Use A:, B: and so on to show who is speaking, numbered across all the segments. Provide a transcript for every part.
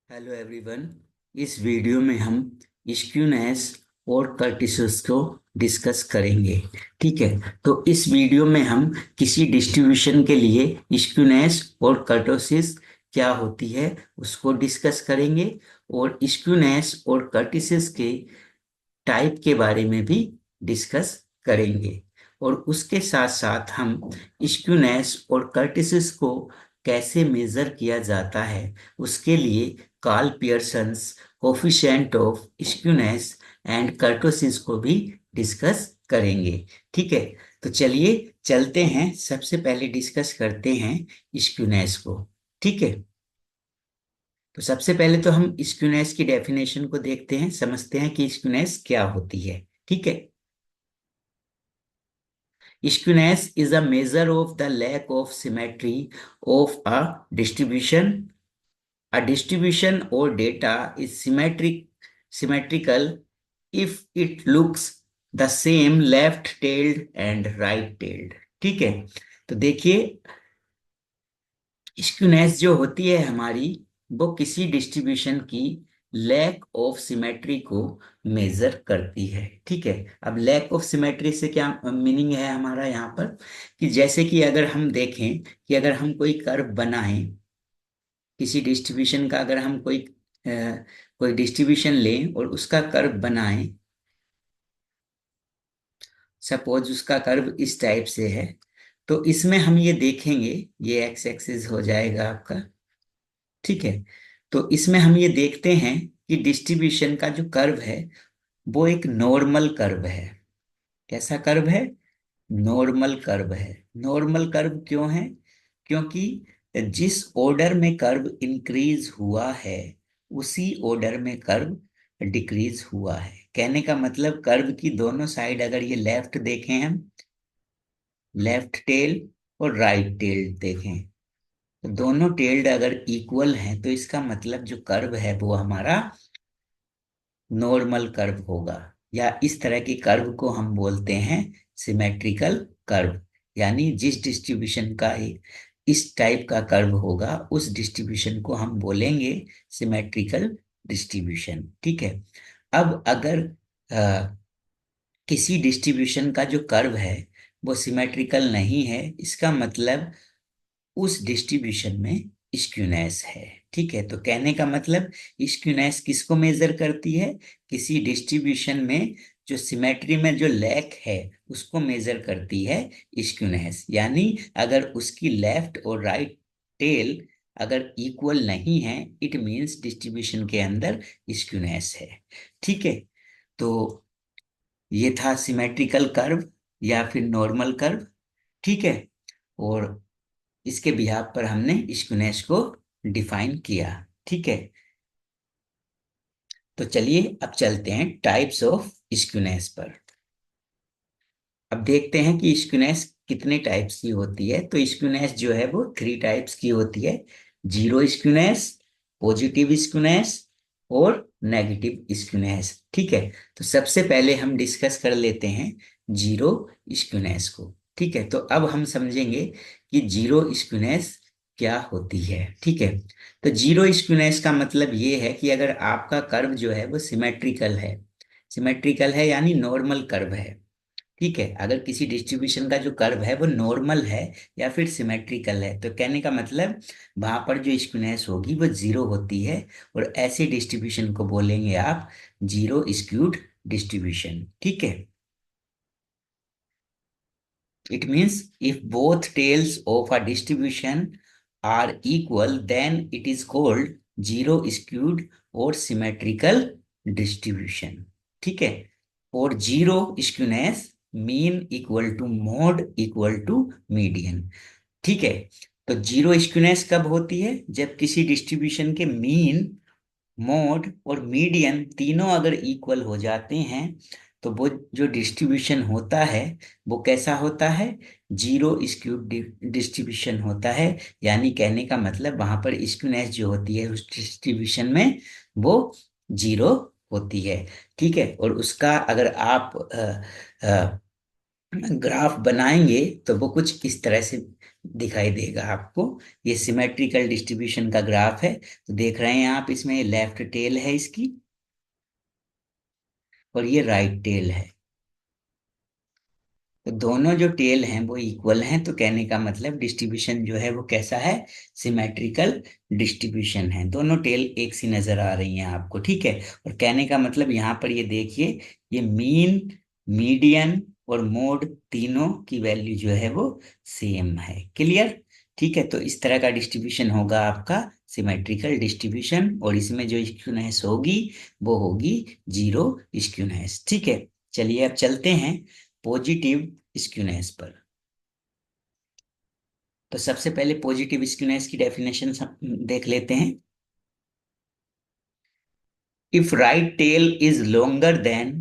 A: Hello everyone. इस video में हम स्क्यूनेस और कर्टिसिस को डिस्कस करेंगे। ठीक है, तो इस वीडियो में हम किसी डिस्ट्रीब्यूशन के लिए स्क्यूनेस और कर्टोसिस क्या होती है उसको डिस्कस करेंगे, और स्क्यूनेस और कर्टिसिस के टाइप के बारे में भी डिस्कस करेंगे। और उसके साथ साथ हम स्क्यूनेस और कर्टिसिस को कैसे मेजर किया जाता है उसके लिए Karl Pearson's coefficient of skewness and kurtosis को भी डिस्कस करेंगे। ठीक है, तो चलिए चलते हैं, सबसे पहले डिस्कस करते हैं स्क्यूनेस को। ठीक है, तो सबसे पहले तो हम स्क्यूनेस की डेफिनेशन को देखते हैं, समझते हैं कि स्क्यूनेस क्या होती है। ठीक है, skewness is a measure of the lack of symmetry of a distribution. A distribution or data is symmetrical if it looks the same left-tailed and right-tailed. ठीक है, तो देखिए स्क्यूनेस जो होती है हमारी, वो किसी डिस्ट्रीब्यूशन की लैक ऑफ सिमेट्री को मेजर करती है। ठीक है, अब लैक ऑफ सिमेट्री से क्या मीनिंग है हमारा यहाँ पर, कि जैसे कि अगर हम देखें कि अगर हम कोई कर्व बनाएं किसी डिस्ट्रीब्यूशन का, अगर हम कोई डिस्ट्रीब्यूशन लें और उसका कर्व बनाएं, सपोज उसका कर्व इस टाइप से है, तो इसमें हम ये देखेंगे, ये एक्स एक्सिस हो जाएगा आपका। ठीक है, तो इसमें हम ये देखते हैं कि डिस्ट्रीब्यूशन का जो कर्व है वो एक नॉर्मल कर्व है। कैसा कर्व है? नॉर्मल कर्व है। नॉर्मल कर्व क्यों है? क्योंकि जिस ऑर्डर में कर्व इंक्रीज हुआ है उसी ऑर्डर में कर्व डिक्रीज हुआ है। कहने का मतलब कर्व की दोनों साइड, अगर ये लेफ्ट देखें हम, लेफ्ट टेल और राइट टेल देखें, तो दोनों टेल्ड अगर इक्वल हैं तो इसका मतलब जो कर्व है वो हमारा नॉर्मल कर्व होगा, या इस तरह के कर्व को हम बोलते हैं सिमेट्रिकल कर्व। यानी जिस डिस्ट्रीब्यूशन का एक इस टाइप का कर्व होगा उस डिस्ट्रीब्यूशन को हम बोलेंगे सिमेट्रिकल डिस्ट्रीब्यूशन। ठीक है, अब अगर किसी डिस्ट्रीब्यूशन का जो कर्व है वो सिमेट्रिकल नहीं है, इसका मतलब उस डिस्ट्रीब्यूशन में स्क्यूनेस है। ठीक है, तो कहने का मतलब स्क्यूनेस किसको मेजर करती है? किसी डिस्ट्रीब्यूशन में जो सिमेट्री में जो लैक है उसको मेजर करती है स्क्यूनेस। यानी अगर उसकी लेफ्ट और राइट टेल अगर इक्वल नहीं है, इट मींस डिस्ट्रीब्यूशन के अंदर स्क्यूनेस है। ठीक है, तो ये था सिमेट्रिकल कर्व या फिर नॉर्मल कर्व। ठीक है, और इसके बिहाफ पर हमने स्क्यूनेस को डिफाइन किया। ठीक है, तो चलिए अब चलते हैं टाइप्स ऑफ स्क्यूनेस पर। अब देखते हैं कि स्क्यूनेस कितने टाइप्स की होती है। तो स्क्यूनेस जो है वो थ्री टाइप्स की होती है: जीरो स्क्यूनेस, पॉजिटिव स्क्यूनेस और नेगेटिव स्क्यूनेस। ठीक है, तो सबसे पहले हम डिस्कस कर लेते हैं जीरो स्क्यूनेस को। ठीक है, तो अब हम समझेंगे कि जीरो स्क्यूनेस क्या होती है। ठीक है, तो जीरो स्क्यूनेस का मतलब ये है कि अगर आपका कर्व जो है वो सिमेट्रिकल है, सिमेट्रिकल है यानी नॉर्मल कर्व है। ठीक है, अगर किसी डिस्ट्रीब्यूशन का जो कर्व है वो नॉर्मल है या फिर सिमेट्रिकल है, तो कहने का मतलब वहां पर जो स्क्यूनेस होगी वो जीरो होती है, और ऐसे डिस्ट्रीब्यूशन को बोलेंगे आप जीरो स्क्यूड डिस्ट्रीब्यूशन। ठीक है, it means if both tails of a distribution are equal then it is called zero skewed और सिमेट्रिकल डिस्ट्रीब्यूशन। ठीक है, और zero skewness mean equal to mode equal to median. ठीक है, तो जीरो स्क्यूनेस कब होती है? जब किसी डिस्ट्रीब्यूशन के मीन, मोड और मीडियन तीनों अगर इक्वल हो जाते हैं तो वो जो डिस्ट्रीब्यूशन होता है वो कैसा होता है? जीरो स्क्यूड डिस्ट्रीब्यूशन होता है। यानी कहने का मतलब वहां पर स्क्यूनेस जो होती है उस डिस्ट्रीब्यूशन में वो जीरो होती है। ठीक है, और उसका अगर आप ग्राफ बनाएंगे तो वो कुछ इस तरह से दिखाई देगा आपको। ये सिमेट्रिकल डिस्ट्रीब्यूशन का ग्राफ है। तो देख रहे हैं आप, इसमें लेफ्ट टेल है इसकी और ये राइट टेल है। तो दोनों जो टेल हैं वो इक्वल हैं, तो कहने का मतलब डिस्ट्रीब्यूशन जो है वो कैसा है, सिमेट्रिकल डिस्ट्रीब्यूशन है। दोनों टेल एक सी नजर आ रही हैं आपको, ठीक है। और कहने का मतलब यहाँ पर ये देखिए, ये मीन, मीडियन और मोड तीनों की वैल्यू जो है वो सेम है। क्लियर? ठीक है। तो इस तरह का डिस्ट्रीब्यूशन होगा आपका सिमेट्रिकल डिस्ट्रीब्यूशन, और इसमें जो स्क्यूनेस होगी वो होगी जीरो स्क्यूनेस। ठीक है। चलिए अब चलते हैं पॉजिटिव स्क्यूनेस पर। तो सबसे पहले पॉजिटिव स्क्यूनेस की डेफिनेशन देख लेते हैं। If right tail is longer than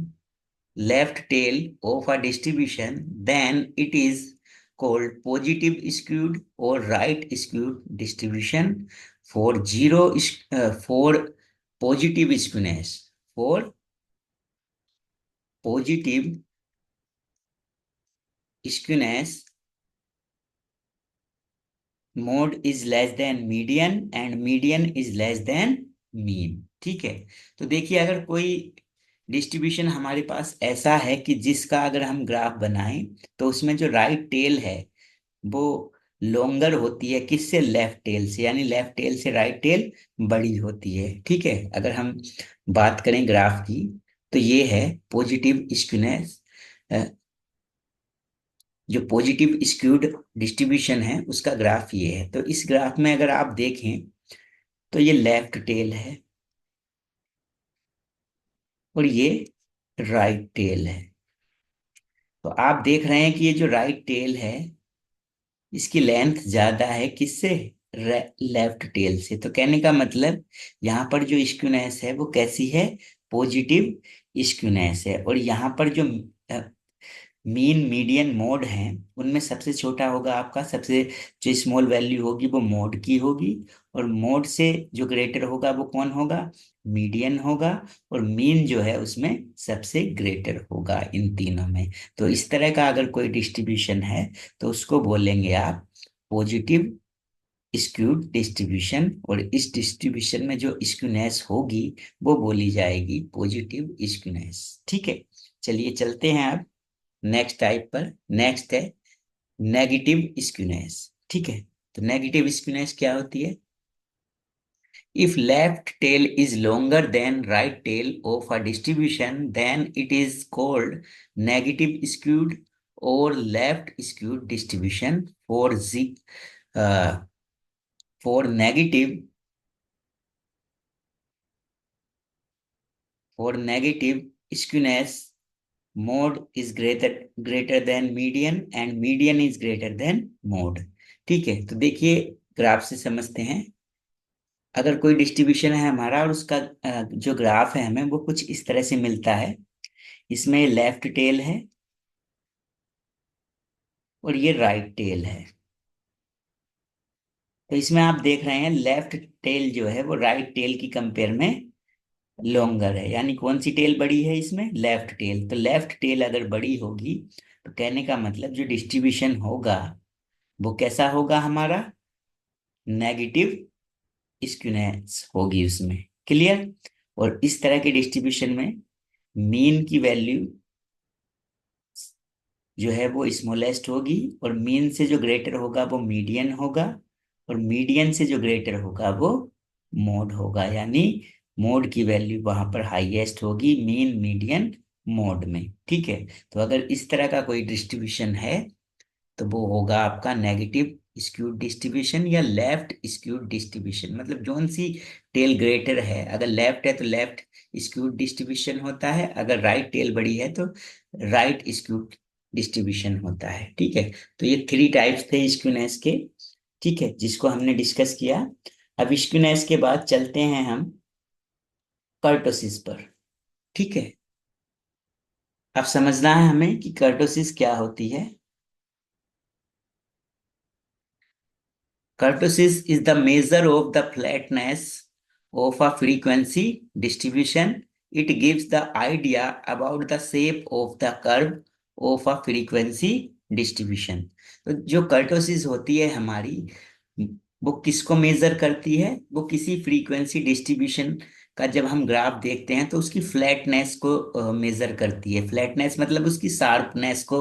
A: left tail of a distribution, then it is called positive skewed or right skewed distribution. For zero for positive skewness, for positive skewness, mode is less then median and median is less then mean. ठीक है। तो देखिए, अगर कोई distribution हमारे पास ऐसा है कि जिसका अगर हम ग्राफ बनाएं, तो उसमें जो राइट टेल है वो लॉन्गर होती है किससे, लेफ्ट टेल से, यानी लेफ्ट टेल से राइट टेल बड़ी होती है। ठीक है। अगर हम बात करें ग्राफ की, तो ये है पॉजिटिव स्क्यूनेस। जो पॉजिटिव स्क्यूड डिस्ट्रीब्यूशन है उसका ग्राफ ये है। तो इस ग्राफ में अगर आप देखें, तो ये लेफ्ट टेल है और ये राइट टेल है। तो आप देख रहे हैं कि ये जो राइट टेल है इसकी लेंथ ज्यादा है किससे, लेफ्ट टेल से। तो कहने का मतलब यहाँ पर जो स्क्यूनेस है वो कैसी है, पॉजिटिव स्क्यूनेस है। और यहाँ पर जो मीन, मीडियन, मोड है, उनमें सबसे छोटा होगा आपका, सबसे जो स्मॉल वैल्यू होगी वो मोड की होगी। और मोड से जो ग्रेटर होगा वो कौन होगा, मीडियन होगा। और मीन जो है उसमें सबसे ग्रेटर होगा इन तीनों में। तो इस तरह का अगर कोई डिस्ट्रीब्यूशन है तो उसको बोलेंगे आप पॉजिटिव स्क्यूड डिस्ट्रीब्यूशन। और इस डिस्ट्रीब्यूशन में जो स्क्यूनेस होगी वो बोली जाएगी पॉजिटिव स्क्यूनेस। ठीक है। चलिए चलते हैं अब नेक्स्ट टाइप पर। नेक्स्ट है नेगेटिव स्क्यूनेस। ठीक है। तो नेगेटिव स्क्यूनेस क्या होती है, if left tail is longer than right tail of a distribution, then it is called negative skewed और left skewed distribution. For G for negative for negative skewness, mode is greater than median and median is greater than mode। ठीक है। तो देखिए, graph से समझते हैं। अगर कोई डिस्ट्रीब्यूशन है हमारा और उसका जो ग्राफ है हमें वो कुछ इस तरह से मिलता है। इसमें लेफ्ट टेल है और ये राइट टेल है। तो इसमें आप देख रहे हैं लेफ्ट टेल जो है वो राइट टेल की कंपेयर में लॉन्गर है, यानी कौन सी टेल बड़ी है इसमें, लेफ्ट टेल। तो लेफ्ट टेल अगर बड़ी होगी तो कहने का मतलब जो डिस्ट्रीब्यूशन होगा वो कैसा होगा हमारा, नेगेटिव स्क्यूनेस होगी उसमें। क्लियर? और इस तरह के डिस्ट्रीब्यूशन में मीन की वैल्यू जो है वो स्मॉलेस्ट होगी, और मीन से जो ग्रेटर होगा वो मीडियन होगा, और मीडियन से जो ग्रेटर होगा वो मोड होगा। यानी मोड की वैल्यू वहां पर हाईएस्ट होगी मीन, मीडियन, मोड में। ठीक है। तो अगर इस तरह का कोई डिस्ट्रीब्यूशन है तो वो होगा आपका नेगेटिव स्क्यूड डिस्ट्रीब्यूशन या लेफ्ट स्क्यूड डिस्ट्रीब्यूशन। मतलब जोन सी टेल ग्रेटर है, अगर लेफ्ट है तो लेफ्ट स्क्यूड डिस्ट्रीब्यूशन होता है, अगर राइट टेल बड़ी है तो राइट स्क्यूड डिस्ट्रीब्यूशन होता है। ठीक है। तो ये थ्री टाइप्स थे स्क्यूनेस के। ठीक है, जिसको हमने डिस्कस किया। अब स्क्यूनेस के बाद चलते हैं हम कर्टोसिस पर। ठीक है। अब समझना है हमें कि कर्टोसिस क्या होती है। Kurtosis is the measure of the flatness of a frequency distribution. It gives the idea about the shape of the curve of a frequency distribution। तो जो कर्टोसिस होती है हमारी, वो किसको मेजर करती है? वो किसी फ्रीक्वेंसी डिस्ट्रीब्यूशन का जब हम ग्राफ देखते हैं तो उसकी फ्लैटनेस को मेजर करती है। फ्लैटनेस मतलब उसकी शार्पनेस को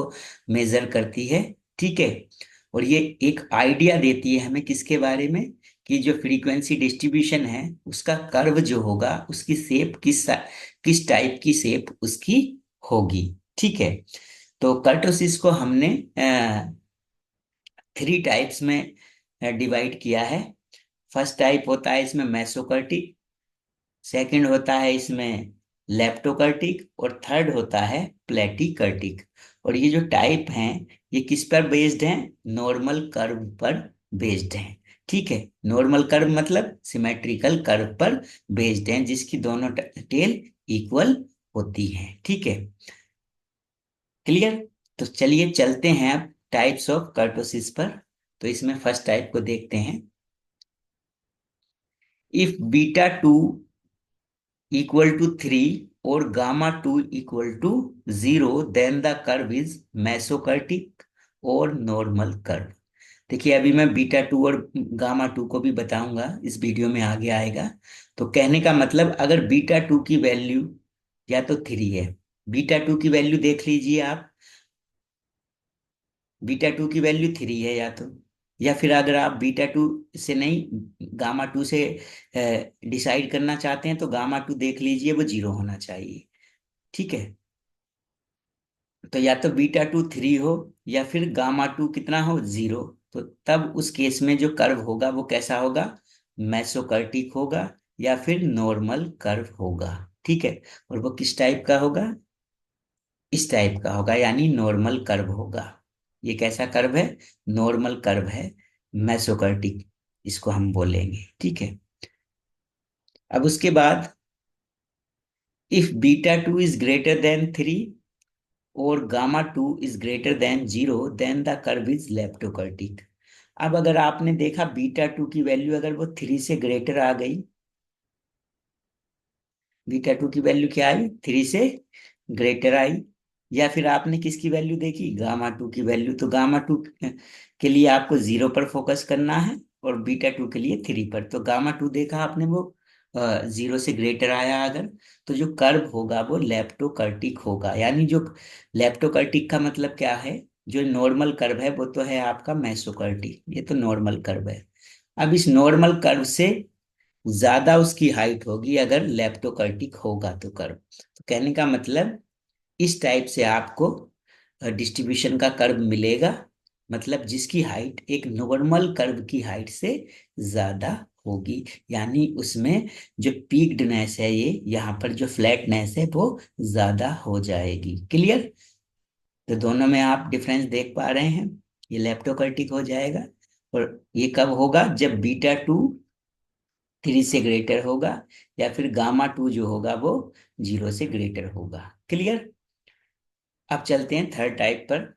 A: मेजर करती है। ठीक है। और ये एक आइडिया देती है हमें किसके बारे में, कि जो फ्रीक्वेंसी डिस्ट्रीब्यूशन है उसका कर्व जो होगा उसकी शेप किस टाइप की शेप उसकी होगी। ठीक है। तो कर्टोसिस को हमने थ्री टाइप्स में डिवाइड किया है। फर्स्ट टाइप होता है इसमें मेसोकर्टिक, सेकंड होता है इसमें लेप्टोकर्टिक, और थर्ड होता है प्लेटिकर्टिक। और ये जो टाइप हैं ये किस पर बेस्ड हैं? नॉर्मल कर्व पर बेस्ड हैं। ठीक है। नॉर्मल कर्व मतलब सिमेट्रिकल कर्व पर बेस्ड हैं, जिसकी दोनों टेल इक्वल होती हैं। ठीक है। क्लियर? तो चलिए चलते हैं अब टाइप्स ऑफ कर्टोसिस पर। तो इसमें फर्स्ट टाइप को देखते हैं। If beta two equal to three और gamma two equal to zero, then the curve is mesokurtic और नॉर्मल कर्व। देखिए अभी मैं बीटा टू और गामा टू को भी बताऊंगा, इस वीडियो में आगे आएगा। तो कहने का मतलब अगर बीटा टू की वैल्यू या तो थ्री है, बीटा टू की वैल्यू देख लीजिए आप, बीटा टू की वैल्यू थ्री है या तो, या फिर अगर आप बीटा टू से नहीं गामा टू से डिसाइड करना चाहते हैं तो गामा टू देख लीजिए, वो जीरो होना चाहिए। ठीक है। तो या तो बीटा टू थ्री हो या फिर गामा टू कितना हो, जीरो। तो तब उस केस में जो कर्व होगा वो कैसा होगा? मेसोकर्टिक होगा या फिर नॉर्मल कर्व होगा। ठीक है। और वो किस टाइप का होगा? इस टाइप का होगा, यानी नॉर्मल कर्व होगा। ये कैसा कर्व है? नॉर्मल कर्व है, मेसोकर्टिक इसको हम बोलेंगे। ठीक है। अब उसके बाद if beta two is greater than three और gamma two is greater than zero, then the curve is leptokurtic. अब अगर आपने देखा बीटा टू की वैल्यू अगर वो थ्री से ग्रेटर आ गई, बीटा टू की वैल्यू क्या आई? थ्री से ग्रेटर आई, या फिर आपने किसकी वैल्यू देखी? गामा टू की वैल्यू। तो गामा टू के लिए आपको जीरो पर फोकस करना है और बीटा टू के लिए थ्री पर। तो गामा टू देखा आपने, वो जीरो से ग्रेटर आया अगर, तो जो कर्व होगा वो लेप्टोकर्टिक होगा। यानी जो लेप्टोकर्टिक का मतलब क्या है? जो नॉर्मल कर्व है वो तो है आपका मेसोकर्टिक, ये तो नॉर्मल कर्व है। अब इस नॉर्मल कर्व से ज्यादा उसकी हाइट होगी अगर लेप्टोकर्टिक होगा तो कर्व। तो कहने का मतलब इस टाइप से आपको डिस्ट्रीब्यूशन का कर्व मिलेगा, मतलब जिसकी हाइट एक नॉर्मल कर्व की हाइट से ज्यादा होगी। यानी उसमें जो पीक्डनेस है, ये यहाँ पर जो फ्लैटनेस है वो ज्यादा हो जाएगी। क्लियर? तो दोनों में आप डिफरेंस देख पा रहे हैं, ये लेप्टोकर्टिक हो जाएगा। और ये कब होगा? जब बीटा टू थ्री से ग्रेटर होगा, या फिर गामा टू जो होगा वो जीरो से ग्रेटर होगा। क्लियर? अब चलते हैं थर्ड टाइप पर।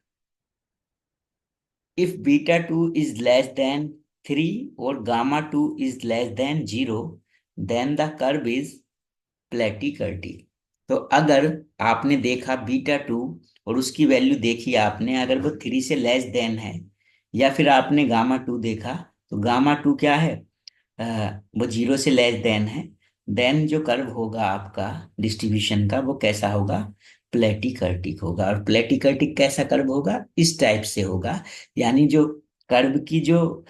A: If beta two is less than three और gamma two is less than zero, then the curve is platykurtic. तो अगर आपने देखा बीटा टू और उसकी वैल्यू देखी आपने, अगर वो थ्री से लेस देन है, या फिर आपने गामा टू देखा, तो गामा टू क्या है? वो जीरो से लेस देन है। देन जो कर्व होगा आपका डिस्ट्रीब्यूशन का वो कैसा होगा? प्लेटिकर्टिक होगा। और प्लेटिकर्टिक कैसा कर्व होगा? इस टाइप से होगा। यानी जो कर्व की जो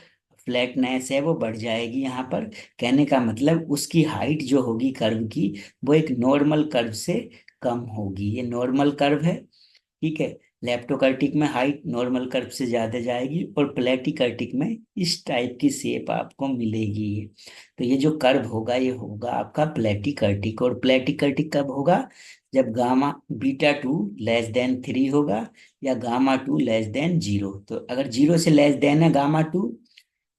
A: फ्लैटनेस है वो बढ़ जाएगी यहाँ पर। कहने का मतलब उसकी हाइट जो होगी कर्व की, वो एक नॉर्मल कर्व से कम होगी। ये नॉर्मल कर्व है। ठीक है। लेप्टोकर्टिक में हाइट नॉर्मल कर्व से ज्यादा जाएगी और प्लेटिकर्टिक में इस टाइप की शेप आपको मिलेगी। तो ये जो कर्व होगा ये होगा आपका प्लेटिकर्टिक। और प्लेटिकर्टिक कब होगा? जब gamma beta two less than three होगा या gamma two less than zero. तो अगर जीरो से लेस देन है गामा टू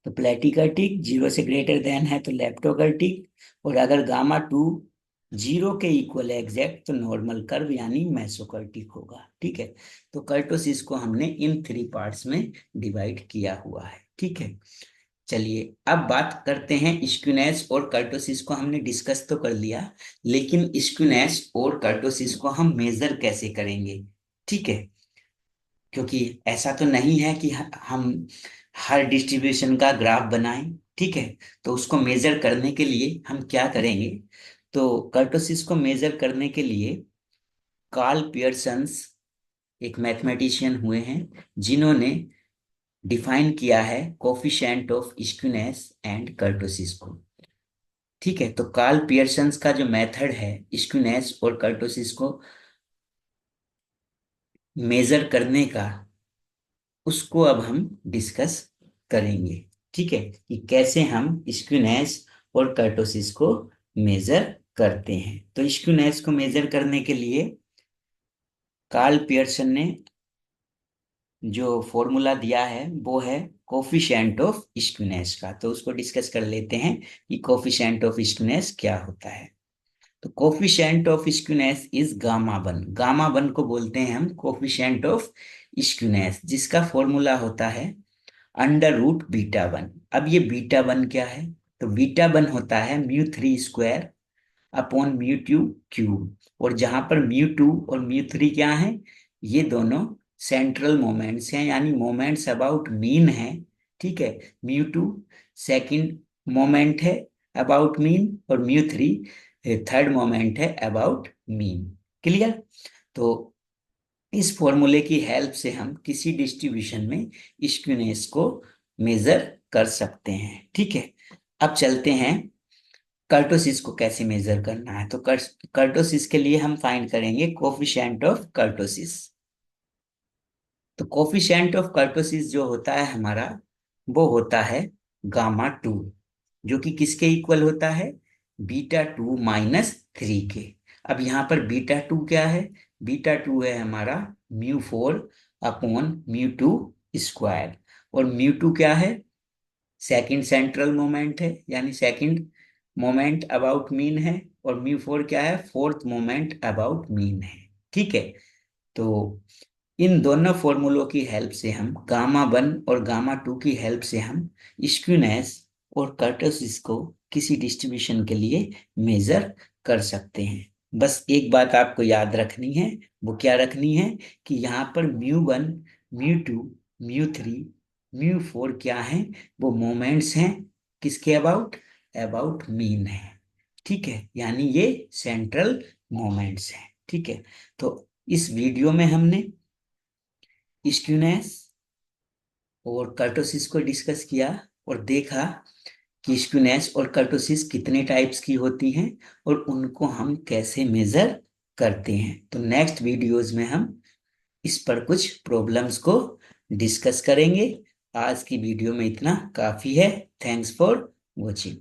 A: तो प्लेटिकर्टिक, जीरो से ग्रेटर देन है तो लेप्टोकर्टिक, और अगर गामा टू जीरो के इक्वल है एग्जैक्ट तो नॉर्मल कर्व यानी मेसोकर्टिक होगा। ठीक है। तो कर्टोसिस को हमने इन थ्री पार्ट्स में डिवाइड किया हुआ है। ठीक है। चलिए अब बात करते हैं स्क्यूनेस और कर्टोसिस को हमने डिस्कस तो कर लिया, लेकिन स्क्यूनेस और कर्टोसिस को हम मेजर कैसे करेंगे? ठीक है। क्योंकि ऐसा तो नहीं है कि हम हर डिस्ट्रीब्यूशन का ग्राफ बनाएं। ठीक है, तो उसको मेजर करने के लिए हम क्या करेंगे, तो कर्टोसिस को मेजर करने के लिए कार्ल पियर्सन्स एक मैथमेटिशियन हुए हैं, जिन्होंने डिफाइन किया है coefficient of skewness and kurtosis को। ठीक है, तो कार्ल पियर्सन्स का जो मेथड है स्क्यूनेस और कर्टोसिस को मेजर करने का, उसको अब हम डिस्कस करेंगे। ठीक है, कि कैसे हम स्क्यूनेस और कर्टोसिस को मेजर करते हैं। तो स्क्यूनेस को मेजर करने के लिए कार्ल पियर्सन ने जो फॉर्मूला दिया है वो है कोफिशिएंट ऑफ स्क्यूनेस का। तो उसको डिस्कस कर लेते हैं कि कोफिशिएंट ऑफ स्क्यूनेस क्या होता है। तो coefficient of skewness is gamma one. Gamma one को बोलते हैं हम कोफिशिएंट ऑफ स्क्यूनेस, जिसका फॉर्मूला होता है अंडर रूट बीटा वन। अब ये बीटा वन क्या है, तो बीटा वन होता है mu three square upon mu two cube. और जहां पर म्यू टू और म्यू थ्री क्या है, ये दोनों सेंट्रल मोमेंट्स हैं, यानी मोमेंट्स अबाउट मीन है। ठीक है, म्यू टू सेकंड मोमेंट है अबाउट मीन, और म्यू थ्री थर्ड मोमेंट है अबाउट मीन। क्लियर। तो इस फॉर्मूले की हेल्प से हम किसी डिस्ट्रीब्यूशन में स्क्यूनेस को मेजर कर सकते हैं। ठीक है, अब चलते हैं कर्टोसिस को कैसे मेजर करना है। तो कर्टोसिस के लिए हम फाइंड करेंगे कोफिशिएंट ऑफ कर्टोसिस। तो कोफिशिएंट ऑफ कर्टोसिस जो होता है हमारा, वो होता है गामा टू, जो कि किसके इक्वल होता है, बीटा टू माइनस थ्री के। अब यहाँ पर बीटा टू क्या है, बीटा टू है हमारा mu four upon mu two square. और म्यू टू क्या है, सेकंड सेंट्रल मोमेंट है, यानी सेकंड मोमेंट अबाउट मीन है। और म्यू फोर क्या है, फोर्थ मोमेंट अबाउट मीन है। ठीक है, तो इन दोनों फॉर्मूलों की हेल्प से हम गामा वन और गामा टू की हेल्प से हम स्क्यूनेस और कर्टोसिस को किसी डिस्ट्रीब्यूशन के लिए मेजर कर सकते हैं। बस एक बात आपको याद रखनी है, वो क्या रखनी है, कि यहाँ पर mu one, mu two, mu three, mu four क्या है, वो मोमेंट्स हैं किसके अबाउट, अबाउट मीन है। ठीक है, यानी ये सेंट्रल मोमेंट्स हैं। ठीक है, तो इस वीडियो में हमने स्क्यूनेस और कर्टोसिस को डिस्कस किया और देखा कि स्क्यूनेस और कर्टोसिस कितने टाइप्स की होती हैं और उनको हम कैसे मेजर करते हैं। तो नेक्स्ट वीडियोस में हम इस पर कुछ प्रॉब्लम्स को डिस्कस करेंगे। आज की वीडियो में इतना काफी है। Thanks for watching.